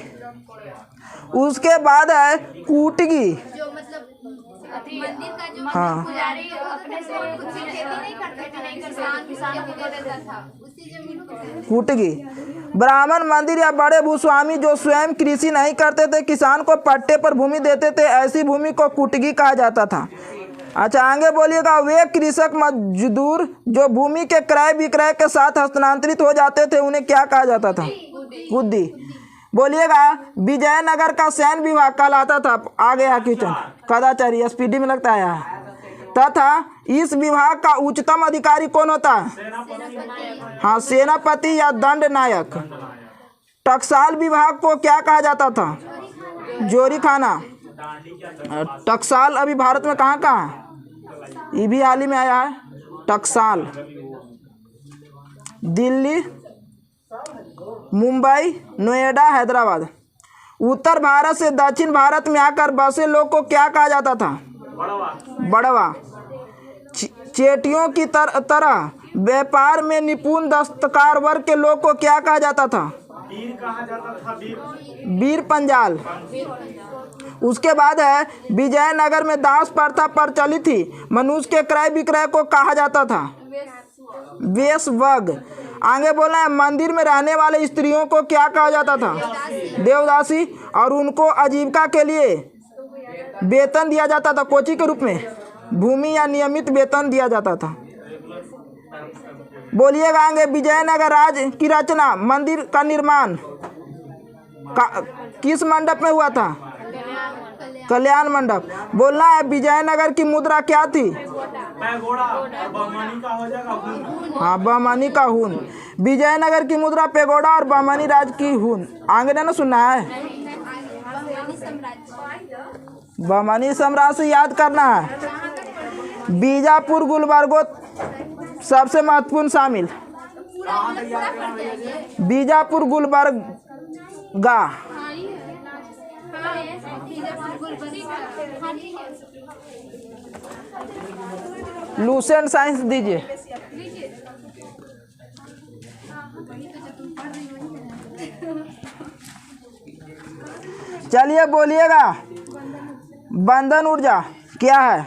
उसके बाद है कूटगी। हाँ कूटगी ब्राह्मण मंदिर या बड़े भूस्वामी जो स्वयं कृषि नहीं करते थे, किसान को पट्टे पर भूमि देते थे, ऐसी भूमि को कूटगी कहा जाता था। अच्छा आगे बोलिएगा वे कृषक मजदूर जो भूमि के क्रय विक्रय के साथ हस्तांतरित हो जाते थे उन्हें क्या कहा जाता था? कुद्दी। बोलिएगा विजयनगर का सैन्य विभाग कहलाता था, आगे है क्वेश्चन कदाचारी स्पीडी में लगता है, तथा इस विभाग का उच्चतम अधिकारी कौन होता है? हाँ सेनापति या दंड नायक। टकसाल विभाग को क्या कहा जाता था? जोरी खाना। टकसाल अभी भारत में कहाँ कहाँ है? ये भी हाल ही में आया है टकसाल। दिल्ली, मुंबई, नोएडा, हैदराबाद। उत्तर भारत से दक्षिण भारत में आकर बसे लोग को क्या कहा जाता था? बड़वा। चेटियों की तरह व्यापार में निपुण दस्तकार वर्ग के लोग को क्या कहा जाता था? वीर पंजाल। उसके बाद है विजयनगर में दास प्रथा प्रचलित थी, मनुष्य के क्रय विक्रय को कहा जाता था वेश्यवग। आगे बोला है मंदिर में रहने वाले स्त्रियों को क्या कहा जाता था? देवदासी। और उनको आजीविका के लिए वेतन दिया जाता था कोची के रूप में, भूमि या नियमित वेतन दिया जाता था। बोलिएगा आगे, विजयनगर राज की रचना, मंदिर का निर्माण किस मंडप में हुआ था? कल्याण मंडप। बोलना है विजयनगर की मुद्रा क्या थी? हाँ, बहमनी का हून। विजयनगर की मुद्रा पेगोड़ा और बहमनी राज की हून। आगे ना सुनना है, बहमनी साम्राज्य से याद करना है। बीजापुर गुलबर्गो सबसे महत्वपूर्ण शामिल। बीजापुर गुलबर्गा। लूसेंट साइंस दीजिए। चलिए बोलिएगा, बंधन ऊर्जा क्या है?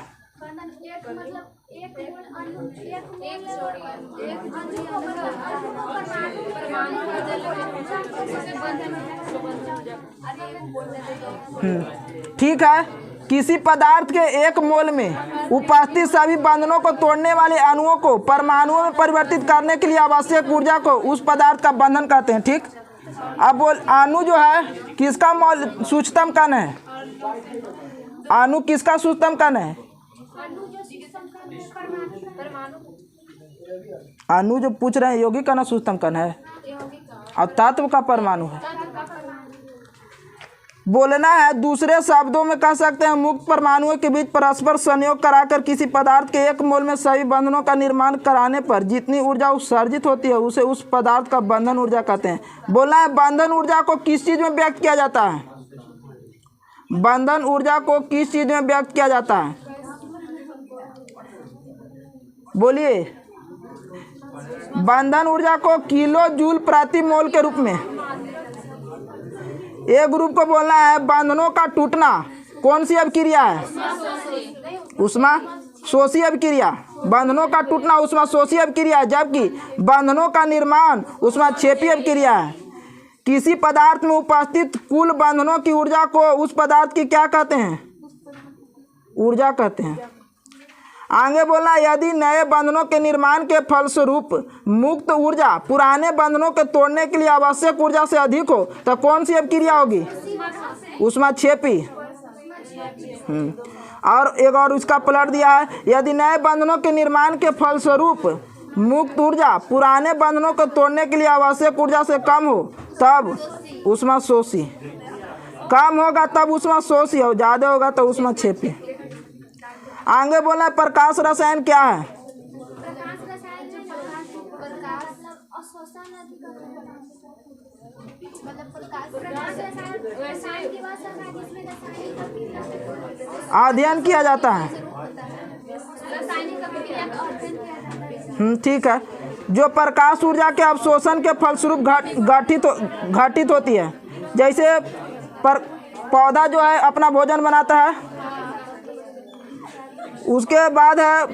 ठीक है। किसी पदार्थ के एक मोल में उपस्थित सभी बंधनों को तोड़ने वाले अणुओं को परमाणुओं में परिवर्तित करने के लिए आवश्यक ऊर्जा को उस पदार्थ का बंधन कहते हैं। ठीक। अब बोल, अणु जो है किसका मोल सूक्ष्मतम कण है? अणु किसका सूक्ष्मतम कण है? अणु जो पूछ रहे हैं यौगिक का ना सूक्ष्मतम कण है, और तत्व का परमाणु है। बोलना है, दूसरे शब्दों में कह सकते हैं मुक्त परमाणुओं के बीच परस्पर संयोग कराकर किसी पदार्थ के एक मोल में सभी बंधनों का निर्माण कराने पर जितनी ऊर्जा उत्सर्जित होती है उसे उस पदार्थ का बंधन ऊर्जा कहते हैं। बोलना है, बंधन ऊर्जा को किस चीज में व्यक्त किया जाता है? बंधन ऊर्जा को किस चीज में व्यक्त किया जाता है? बोलिए। बंधन ऊर्जा को किलो जूल प्रति मोल के रूप में। ए ग्रुप को बोलना है, बंधनों का टूटना कौन सी अभिक्रिया है? ऊष्मा शोषी अभिक्रिया। बंधनों का टूटना ऊष्मा शोषी अभिक्रिया है, जबकि बंधनों का निर्माण ऊष्मा क्षेपी अभिक्रिया है। किसी पदार्थ में उपस्थित कुल बंधनों की ऊर्जा को उस पदार्थ की क्या कहते हैं? ऊर्जा कहते हैं। आगे बोला, यदि नए बंधनों के निर्माण के फलस्वरूप मुक्त ऊर्जा पुराने बंधनों के तोड़ने के लिए आवश्यक ऊर्जा से अधिक हो तो कौन सी अभिक्रिया होगी? ऊष्माक्षेपी। और एक और उसका पलट दिया है, यदि नए बंधनों के निर्माण के फलस्वरूप मुक्त ऊर्जा पुराने बंधनों को तोड़ने के लिए आवश्यक ऊर्जा से कम हो तब ऊष्माशोषी। कम होगा तब ऊष्माशोषी, और ज़्यादा होगा तो ऊष्माक्षेपी। आगे बोला, प्रकाश रसायन क्या है? अध्ययन किया जाता है। ठीक है। जो प्रकाश ऊर्जा के अवशोषण के फलस्वरूप घटित होती है। जैसे पौधा जो है अपना भोजन बनाता है, उसके बाद है,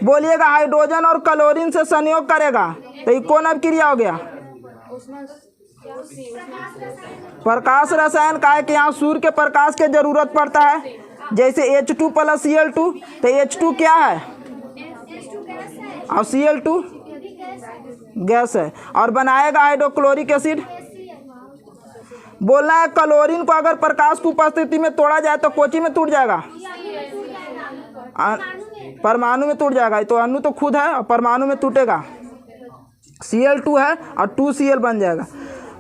बोलिएगा, हाइड्रोजन और क्लोरीन से संयोग करेगा तो ये कौन अभिक्रिया हो गया? प्रकाश रसायन का है कि यहाँ सूर्य के प्रकाश की जरूरत पड़ता है। जैसे H2 + Cl2, तो H2 क्या है और Cl2 गैस है, और बनाएगा हाइड्रोक्लोरिक एसिड। बोलना है, क्लोरीन को अगर प्रकाश की उपस्थिति में तोड़ा जाए तो कोची में टूट जाएगा? परमाणु में टूट जाएगा। तो अणु तो खुद है और परमाणु में टूटेगा। Cl2 है और 2Cl बन जाएगा।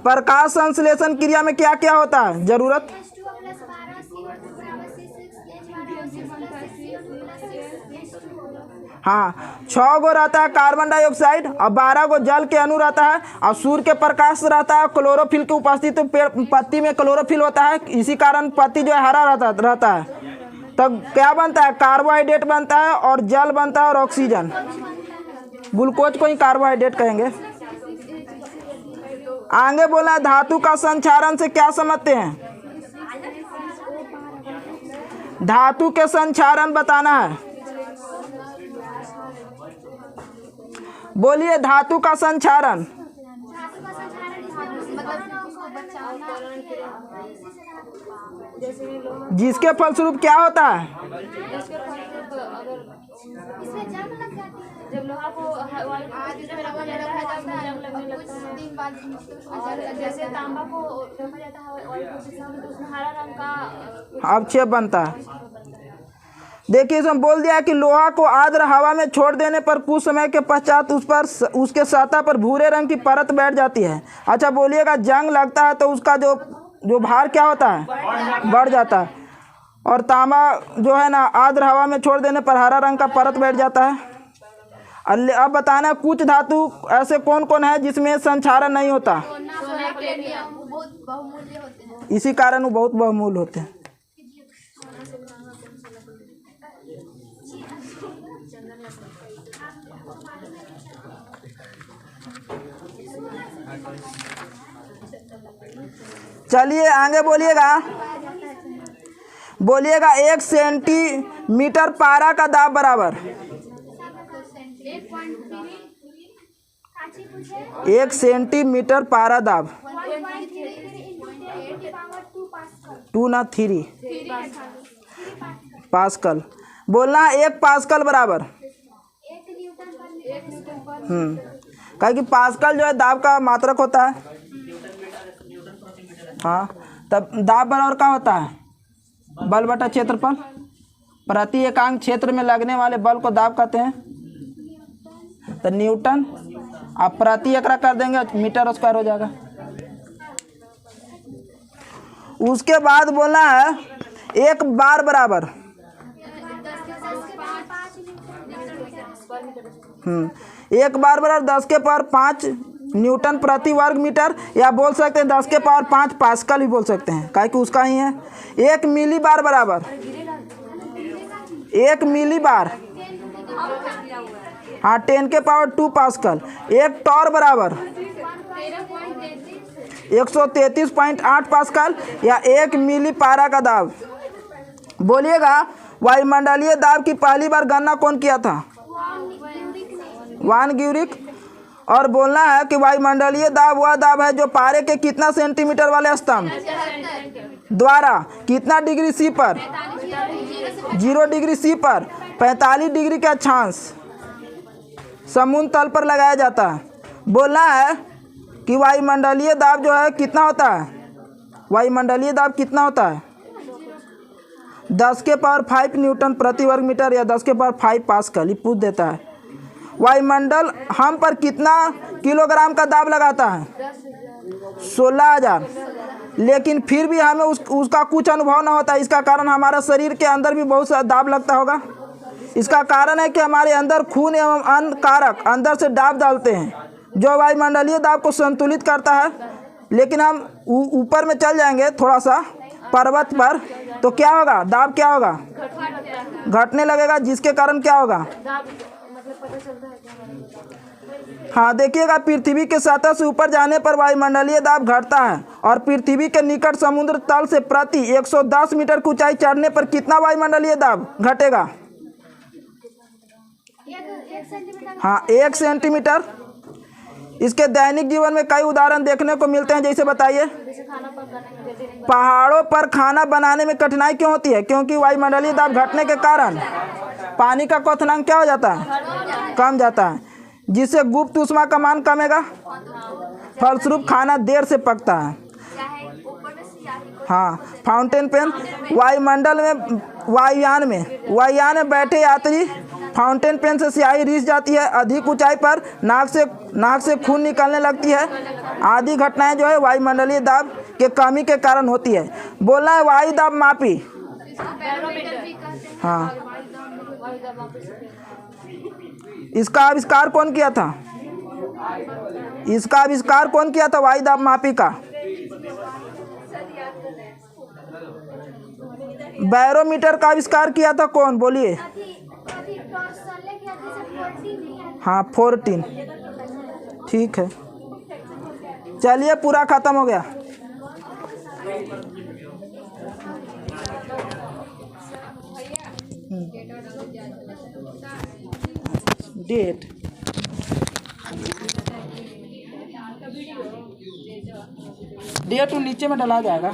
प्रकाश संश्लेषण क्रिया में क्या क्या होता है? जरूरत हाँ 6 गो रहता है कार्बन डाइऑक्साइड और 12 गो जल के अणु रहता है, और सूर्य के प्रकाश रहता है। क्लोरोफिल की उपस्थिति पेड़ पत्ती में क्लोरोफिल होता है, इसी कारण पत्ती जो है हरा रहता है। तब क्या बनता है? कार्बोहाइड्रेट बनता है और जल बनता है और ऑक्सीजन। ग्लूकोज को ही कार्बोहाइड्रेट कहेंगे। आगे बोला, धातु का संक्षारण से क्या समझते हैं? धातु के संक्षारण बताना है। बोलिए, धातु का संक्षारण। जिसके फलस्वरूप क्या होता है? अगर इसमें जंग लग जाती है, जब लोहा को वायु में रखा जाता है तब जंग लगने लगता है। दिन बाद और जैसे तांबा को रखा जाता है वायु में तो उसमें हरा रंग का अवक्षेप बनता है। देखिए इसमें बोल दिया कि लोहा को आर्द्र हवा में छोड़ देने पर कुछ समय के पश्चात उस पर उसके सतह पर भूरे रंग की परत बैठ जाती है। अच्छा बोलिएगा, जंग लगता है तो उसका जो भार क्या होता है, बढ़ जाता है। और तांबा जो है ना आर्द्र हवा में छोड़ देने पर हरा रंग का परत बैठ जाता है। अब बताना कुछ धातु ऐसे कौन कौन है जिसमें संक्षारण नहीं होता, बहुत बहुमूल्य होते हैं, इसी कारण वो बहुत बहुमूल्य होते हैं। चलिए आगे बोलिएगा 1 सेंटीमीटर पारा का दाब बराबर 1 सेंटीमीटर पारा दाब 3 पास्कल। बोलना है 1 पास्कल बराबर कहे कि पास्कल जो है दाब का मात्रक होता है। हाँ, तब दाब बराबर क्या होता है, बल बटा क्षेत्रफल। प्रति एकांक क्षेत्र में लगने वाले बल को दाब कहते हैं, तो न्यूटन। आप प्रति एकड़ा कर देंगे मीटर स्क्वायर हो जाएगा। उसके बाद बोलना है 1 बार बराबर 1 बार बराबर 10 के पावर 5 न्यूटन प्रति वर्ग मीटर, या बोल सकते हैं 10 के पावर 5 पास्कल भी बोल सकते हैं, काहे कि उसका ही है। 1 मिली बार बराबर 1 मिली बार, हाँ 10 के पावर 2 पास्कल। 1 टॉर बराबर 133.8 पास्कल, या 1 मिली पारा का दाब। बोलिएगा वायुमंडलीय दाब की पहली बार गणना कौन किया था, वान ग्यूरिक। और बोलना है कि वायुमंडलीय दाब वह दाब है जो पारे के कितना सेंटीमीटर वाले स्तंभ द्वारा कितना डिग्री सी पर 0 डिग्री सी पर 45 डिग्री का अक्षांश समुद्र तल पर लगाया जाता है। बोलना है कि वायुमंडलीय दाब जो है कितना होता है, वायुमंडलीय दाब कितना होता है 10 के पावर 5 न्यूटन प्रति वर्ग मीटर, या 10 के पावर 5 पास्कल। ये पूछ देता है वायुमंडल हम पर कितना किलोग्राम का दाब लगाता है 16,000, लेकिन फिर भी हमें उसका कुछ अनुभव न होता। इसका कारण हमारा शरीर के अंदर भी बहुत सा दाब लगता होगा। इसका कारण है कि हमारे अंदर खून एवं अन्य कारक अंदर से दाब डालते हैं जो वायुमंडलीय दाब को संतुलित करता है। लेकिन हम ऊपर में चल जाएंगे थोड़ा सा पर्वत पर, तो क्या होगा, दाब क्या होगा, घटने लगेगा, जिसके कारण क्या होगा। हाँ देखिएगा, पृथ्वी के सतह से ऊपर जाने पर वायुमंडलीय दाब घटता है, और पृथ्वी के निकट समुद्र तल से प्रति 110 मीटर की ऊंचाई चढ़ने पर कितना वायुमंडलीय दाब घटेगा। हाँ 1 सेंटीमीटर। इसके दैनिक जीवन में कई उदाहरण देखने को मिलते हैं, जैसे बताइए। पहाड़ों पर खाना बनाने में कठिनाई क्यों होती है, क्योंकि वायुमंडलीय दाब घटने के कारण पानी का क्वथनांक क्या हो जाता है, कम जाता है, जिससे गुप्त ऊष्मा का मान कमेगा, फलस्वरूप खाना देर से पकता है। हाँ फाउंटेन पेन। वायुमंडल में वायुयान में बैठे यात्री फाउंटेन पेन से स्याही रिस जाती है, अधिक ऊंचाई पर नाक से खून निकलने लगती है, आदि घटनाएं जो है वायुमंडलीय दाब के कमी के कारण होती है। बोलना है वायु दाब मापी। हाँ, इसका आविष्कार कौन किया था, वायु दाब मापी का। बैरोमीटर का आविष्कार किया था कौन, बोलिए। हाँ 14, ठीक है। चलिए पूरा खत्म हो गया। डेट नीचे में डला जाएगा।